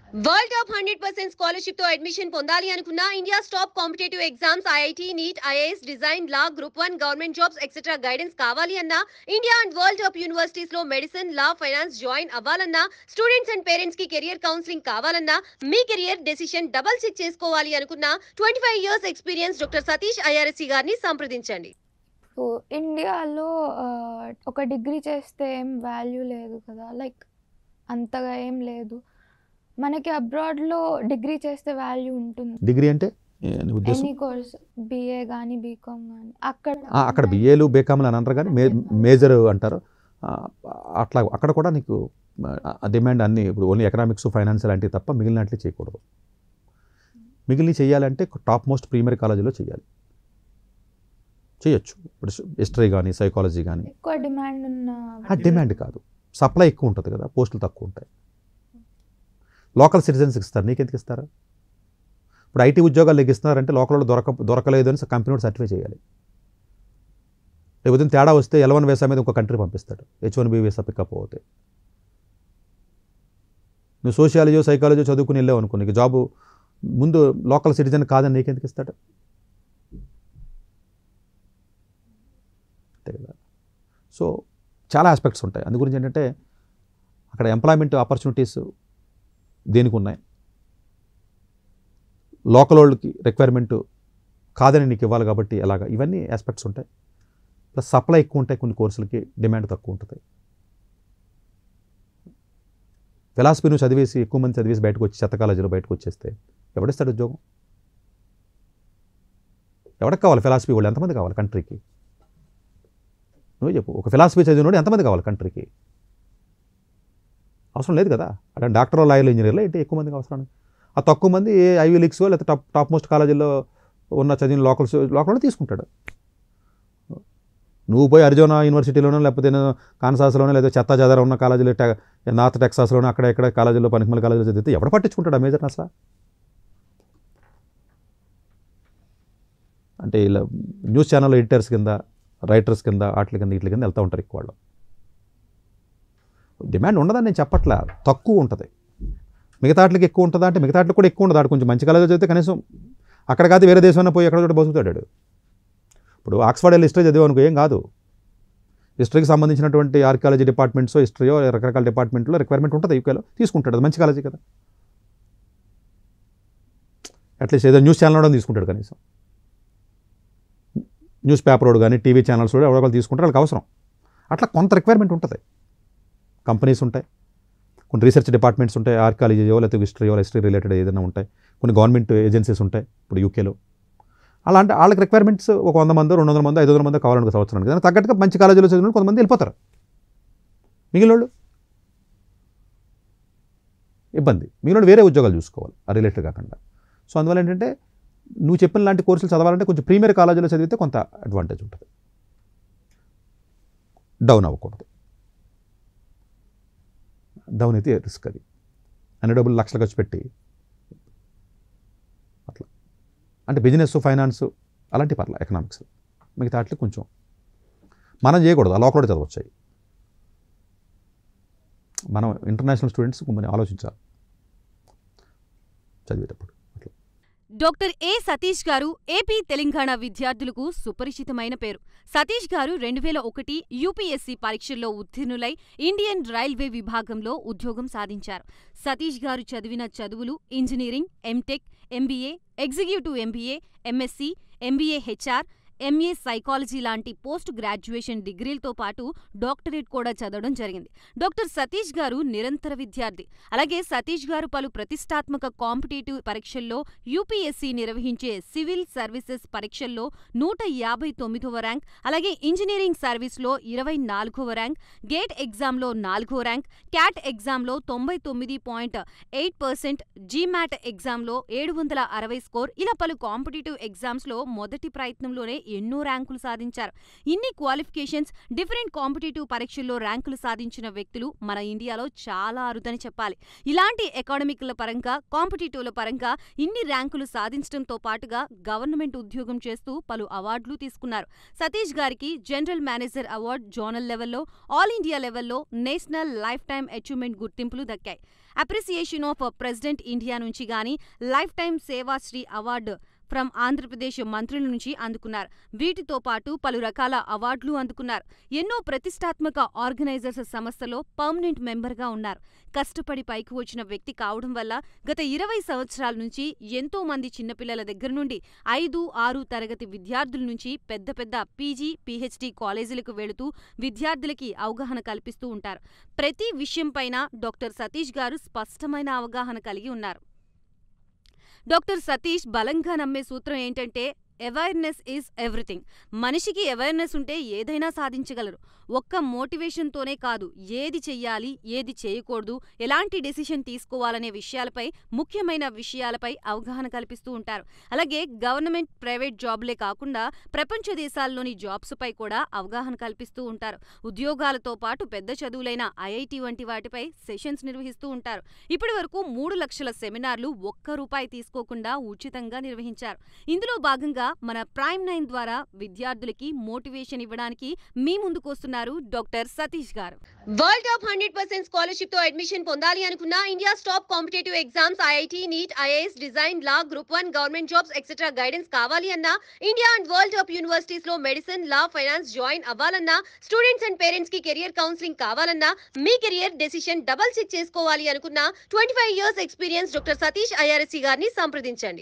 World top 100% scholarship తో admission పొందాలి అనుకున్న India top competitive exams IIT NEET IAS design law group 1 government jobs etcetera guidance కావాలి అన్నా India and world top universities లో medicine law finance join అవ్వాలన్నా students and parents కి career counselling కావాలన్నా మీ కెరియర్ డెసిషన్ డబుల్ చెక్ చేసుకోవాలి అనుకున్న 25 years experience doctor Satish IRSC గారిని సంప్రదించండి. ఇండియాలో ఒక డిగ్రీ చేస్తే ఏం వాల్యూ లేదు కదా, లైక్ అంతగా ఏం లేదు. మనకి అబ్రాడ్లో డిగ్రీ చేస్తే వాల్యూ ఉంటుంది. డిగ్రీ అంటే ఎనీ కోర్స్, బిఏ కానీ బీకామ్ కానీ అక్కడ బిఏలు బీకామ్లు అని అంటారు కానీ మేజర్ అంటారు. అట్లా అక్కడ కూడా నీకు డిమాండ్ అన్నీ ఇప్పుడు ఓన్లీ ఎకనామిక్స్ ఫైనాన్స్ లాంటివి తప్ప మిగిలినట్లు చేయకూడదు. మిగిలిన చేయాలంటే టాప్ మోస్ట్ ప్రీమియర్ కాలేజీలో చేయాలి, చేయొచ్చు. ఇప్పుడు హిస్టరీ కానీ సైకాలజీ కానీ ఎక్కువ డిమాండ్ ఉన్న డిమాండ్ కాదు, సప్లై ఎక్కువ ఉంటుంది కదా, పోస్టులు తక్కువ ఉంటాయి. లోకల్ సిటిజన్స్కి ఇస్తారు, నీకెందుకు ఇస్తారు? ఇప్పుడు ఐటీ ఉద్యోగాలు నీకు ఇస్తున్నారంటే లోకల్లో దొరకలేదు అని కంపెనీ సర్టిఫై చేయాలి. లేకపోతే తేడా వస్తే L1 వీసా మీద ఇంకో కంట్రీ పంపిస్తాడు, H1B వీసా పికప్ అవుతాయి. నువ్వు సోషియాలజీ సైకాలజీ చదువుకుని వెళ్ళావు అనుకో, నీకు జాబు ముందు లోకల్ సిటిజన్ కాదని నీకెందుకు ఇస్తాడు? అంతే కదా. సో చాలా ఆస్పెక్ట్స్ ఉంటాయి. అందు గురించి ఏంటంటే అక్కడ ఎంప్లాయ్మెంట్ ఆపర్చునిటీస్ దేనికి ఉన్నాయి, లోకల్ వాళ్ళకి రిక్వైర్మెంట్ కాదని నీకు ఇవ్వాలి కాబట్టి ఎలాగా, ఇవన్నీ ఆస్పెక్ట్స్ ఉంటాయి. ప్లస్ సప్లై ఎక్కువ ఉంటాయి, కొన్ని కోర్సులకి డిమాండ్ తక్కువ ఉంటుంది. ఫిలాసఫీ నువ్వు చదివేసి ఎక్కువ మంది చదివేసి బయటకు వచ్చి చెత్త కాలేజీలో బయటకు వచ్చేస్తే ఎవడిస్తాడు ఉద్యోగం? ఎవరికి కావాలి ఫిలాసఫీ వాళ్ళు? ఎంతమంది కావాలి కంట్రీకి? నువ్వు చెప్పు, ఒక ఫిలాసఫీ చదివినోడు ఎంతమంది కావాలి కంట్రీకి? అవసరం లేదు కదా. అక్కడ డాక్టర్, లాయర్లు, ఇంజనీర్లు ఏంటి ఎక్కువ మందికి అవసరం? ఆ తక్కువ మంది ఐవీ లీగ్స్ లేకపోతే టాప్ మోస్ట్ కాలేజీల్లో ఉన్న చదివిన లోకల్లో తీసుకుంటాడు. నువ్వు పోయి అరిజోనా యూనివర్సిటీలోనో లేకపోతే కాన్సాస్లోనో లేదా చెత్త చెదర ఉన్న కాలేజీలో నార్త్ టెక్సాస్లోనో అక్కడ ఎక్కడ కాలేజీలో పనికిమల కాలేజీలో చదివితే ఎవడ పట్టించుకుంటాడు ఆ మేజర్ అసలు? అంటే ఇలా న్యూస్ ఛానల్ ఎడిటర్స్ కింద, రైటర్స్ కింద, వీటి కింద వెళ్తూ ఉంటారు ఎక్కువ వాళ్ళు. డిమాండ్ ఉండదని నేను చెప్పట్లా, తక్కువ ఉంటుంది. మిగతా వాటికి ఎక్కువ ఉంటుందా అంటే మిగతా వాటికి కూడా ఎక్కువ ఉండదు. ఆడు కొంచెం మంచి కాలేజీలో చదివితే కనీసం అక్కడ కాదు వేరే దేశంలో పోయి ఎక్కడ బతుకుతాడు. ఇప్పుడు ఆక్స్ఫర్డ్ వెళ్ళి హిస్టరీ చదివా అనుకో ఏం కాదు. హిస్టరీకి సంబంధించినటువంటి ఆర్కియాలజీ డిపార్ట్మెంట్స్, హిస్టరీయో రకరకాల డిపార్ట్మెంట్లో రిక్వైర్మెంట్ ఉంటుంది, యూకేలో తీసుకుంటాడు. అది మంచి కాలేజీ కదా. అట్లీస్ట్ ఏదో న్యూస్ ఛానల్ కూడా తీసుకుంటాడు, కనీసం న్యూస్ పేపర్ వాడు కానీ టీవీ ఛానల్స్ కూడా ఎవరో తీసుకుంటారు, వాళ్ళకి అవసరం. అట్లా కొంత రిక్వైర్మెంట్ ఉంటుంది. కంపెనీస్ ఉంటాయి, కొన్ని రీసెర్చ్ డిపార్ట్మెంట్స్ ఉంటాయి, ఆర్కియాలజీయో లేకపోతే హిస్టరీ రిలేటెడ్ ఏదైనా ఉంటాయి, కొన్ని గవర్నమెంట్ ఏజెన్సీస్ ఉంటాయి ఇప్పుడు యూకేలో. అలాంటి వాళ్ళకి రిక్వైర్మెంట్స్ ఒక 100 మందో 200 మందో 500 మందో కావాలనుకో సంవత్సరానికి, దానికి తగ్గట్టుగా మంచి కాలేజీలో చదివిన కొంతమంది వెళ్ళిపోతారు. మిగిలిన వాళ్ళు ఇబ్బంది, మిగిలిన వేరే ఉద్యోగాలు చూసుకోవాలి ఆ రిలేటెడ్ కాకుండా. సో అందువల్ల ఏంటంటే నువ్వు చెప్పిన లాంటి కోర్సులు చదవాలంటే కొంచెం ప్రీమియర్ కాలేజీలో చదివితే కొంత అడ్వాంటేజ్ ఉంటుంది, డౌన్ అవ్వకూడదు. డౌన్ అయితే రిస్క్. అది అన్ని డబ్బులు లక్షలు ఖర్చు పెట్టి అట్లా అంటే బిజినెస్, ఫైనాన్స్ అలాంటి పర్ల, ఎకనామిక్స్ మిగతా వాటికి కొంచెం మనం చేయకూడదు. ఆ లోకల్ చదవచ్చాయి. మనం ఇంటర్నేషనల్ స్టూడెంట్స్ కొంచెం ఆలోచించాలి చదివేటప్పుడు. డాక్టర్ ఏ సతీష్ గారు ఏపీ తెలంగాణ విద్యార్థులకు సుపరిచితమైన పేరు. సతీష్ గారు 2001 యూపీఎస్సీ పరీక్షల్లో ఉత్తీర్ణులై ఇండియన్ రైల్వే విభాగంలో ఉద్యోగం సాధించారు. సతీష్ గారు చదివిన చదువులు engineering, MTech, MBA, executive MBA, MSc, MBA HR, MA psychology లాంటి పోస్ట్ గ్రాడ్యుయేషన్ డిగ్రీలతో పాటు డాక్టరేట్ కూడా చదవడం జరిగింది. డాక్టర్ సతీష్ గారు నిరంతర విద్యార్థి. అలాగే సతీష్ గారు పలు ప్రతిష్టాత్మక కాంపిటేటివ్ పరీక్షల్లో యూపీఎస్సీ నిర్వహించే సివిల్ సర్వీసెస్ పరీక్షల్లో 159వ ర్యాంక్, అలాగే ఇంజనీరింగ్ సర్వీస్లో 24వ ర్యాంక్, గేట్ ఎగ్జామ్లో 4వ ర్యాంక్, క్యాట్ ఎగ్జామ్లో 99.8%, జీమాట్ ఎగ్జామ్లో 760 స్కోర్, ఇలా పలు కాంపిటేటివ్ ఎగ్జామ్స్లో మొదటి ప్రయత్నంలోనే ఎన్నో ర్యాంకులు సాధించారు. ఇన్ని క్వాలిఫికేషన్స్, డిఫరెంట్ కాంపిటేటివ్ పరీక్షల్లో ర్యాంకులు సాధించిన వ్యక్తులు మన ఇండియాలో చాలా అరుదని చెప్పాలి. ఇలాంటి అకాడమిక్ల పరంగా, కాంపిటేటివ్ల పరంగా ఇన్ని ర్యాంకులు సాధించడంతో పాటుగా గవర్నమెంట్ ఉద్యోగం చేస్తూ పలు అవార్డులు తీసుకున్నారు. సతీష్ గారికి జనరల్ మేనేజర్ అవార్డు జోనల్ లెవెల్లో, ఆల్ ఇండియా లెవెల్లో నేషనల్ లైఫ్ టైమ్ అచీవ్మెంట్ గుర్తింపులు దక్కాయి. అప్రిసియేషన్ ఆఫ్ ప్రెసిడెంట్ ఇండియా నుంచి గాని life time Sevashri award from Andhra Pradesh మంత్రుల నుంచి అందుకున్నారు. వీటితో పాటు పలు రకాల అవార్డులు అందుకున్నారు. ఎన్నో ప్రతిష్టాత్మక ఆర్గనైజర్స్ సంస్థలో పర్మనెంట్ మెంబర్గా ఉన్నారు. కష్టపడి పైకి వచ్చిన వ్యక్తి కావడం వల్ల గత 20 సంవత్సరాల నుంచి ఎంతో మంది చిన్నపిల్లల దగ్గర నుండి 5, 6 తరగతి విద్యార్థుల నుంచి పెద్ద పెద్ద పీజీ, పీహెచ్డీ కాలేజీలకు వెళుతూ విద్యార్థులకి అవగాహన కల్పిస్తూ ఉంటారు. ప్రతి విషయంపైన డాక్టర్ సతీష్ గారు స్పష్టమైన అవగాహన కలిగి ఉన్నారు. డాక్టర్ సతీష్ బలంగా నమ్మే సూత్రం ఏంటంటే అవేర్నెస్ ఈజ్ ఎవ్రీథింగ్. మనిషికి అవేర్నెస్ ఉంటే ఏదైనా సాధించగలరు. ఒక్క మోటివేషన్తోనే కాదు, ఏది చెయ్యాలి, ఏది చేయకూడదు, ఎలాంటి డెసిషన్ తీసుకోవాలనే విషయాలపై, ముఖ్యమైన విషయాలపై అవగాహన కల్పిస్తూ ఉంటారు. అలాగే గవర్నమెంట్, ప్రైవేట్ జాబ్లే కాకుండా ప్రపంచ దేశాల్లోని జాబ్స్పై కూడా అవగాహన కల్పిస్తూ ఉంటారు. ఉద్యోగాలతో పాటు పెద్ద చదువులైన ఐఐటి వంటి వాటిపై సెషన్స్ నిర్వహిస్తూ ఉంటారు. ఇప్పటి వరకు 3 లక్షల సెమినార్లు ఒక్క రూపాయి తీసుకోకుండా ఉచితంగా నిర్వహించారు. ఇందులో భాగంగా మన ప్రైమ్ 9 ద్వారా విద్యార్థులకి మోటివేషన్ ఇవ్వడానికి మీ ముందుకొస్తున్నారు డాక్టర్ సతీష్ గారు. వరల్డ్ టాప్ 100% స్కాలర్షిప్ తో అడ్మిషన్ పొందాలి అనుకున్నా India top competitive exams IIT, NEET, IAS, design, law, group 1 government jobs etcetera guidance కావాలి అన్నా, India and world top universities లో మెడిసిన్, లా, ఫైనాన్స్ జాయిన్ అవ్వాలన్నా, స్టూడెంట్స్ అండ్ పేరెంట్స్ కి career counselling కావాలన్నా, మీ కెరియర్ డెసిషన్ డబుల్ చెక్ చేసుకోవాలి అనుకున్నా 25 years experience doctor Satish IRSC గారిని సంప్రదించండి.